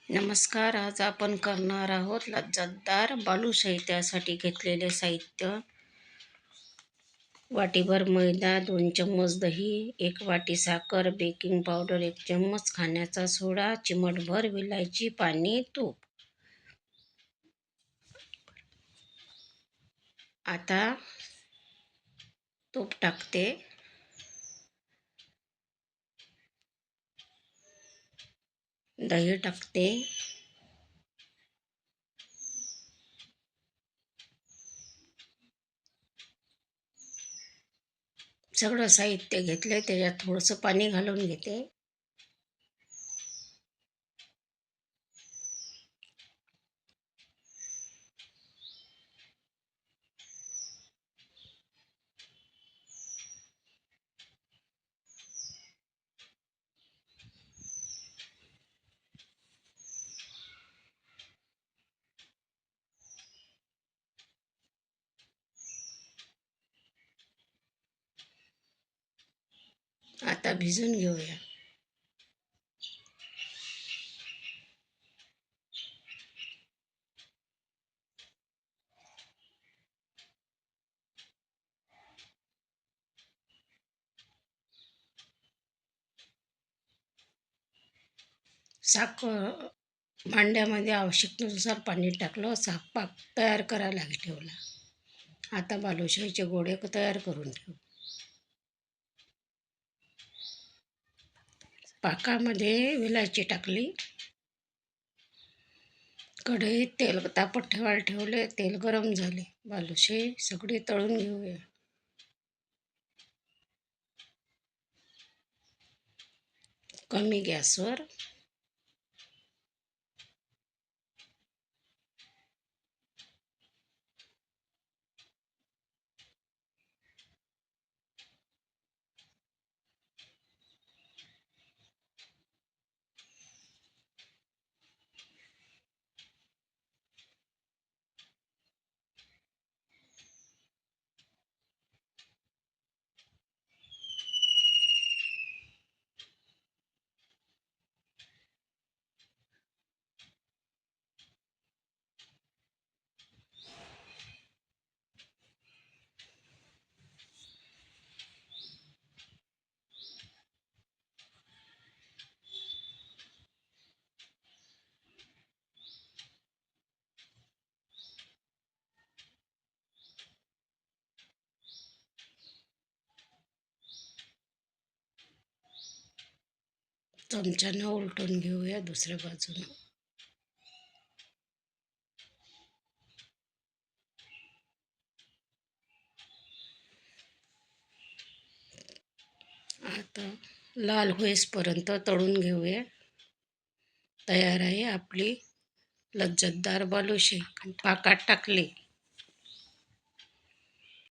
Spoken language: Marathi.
नमस्कार. आज आपण करणार आहोत लज्जतदार बालुशाही. त्यासाठी घेतलेले साहित्य: वाटीभर मैदा, 2 चम्मच दही, 1 वाटी साखर, बेकिंग पावडर 1 चम्मच, खाण्याचा सोडा, चिमटभर विलायची पाणी, तूप. आता तूप टाकते. दही टाकते. सगळं साहित्य घेतलंय, त्याच्यात थोडंसं पाणी घालून घेते. आता भिजून घेऊया. साखर भांड्यामध्ये आवश्यकतेनुसार पाणी टाकलं. पाक तयार करायला ठेवला. आता बालुशाहीचे गोळे तयार करून ठेवू. पाकामध्ये विलायची टाकली. कढईत तेल तापत ठेवायला ठेवले. तेल गरम झाले. बालुशाही सगळी तळून घेऊया. कमी गॅसवर. चमच्यानं उलटून घेऊया दुसऱ्या बाजूनं. आता लाल होईपर्यंत तळून घेऊया. तयार आहे आपली लज्जतदार बालुशाही. पाकात टाकली.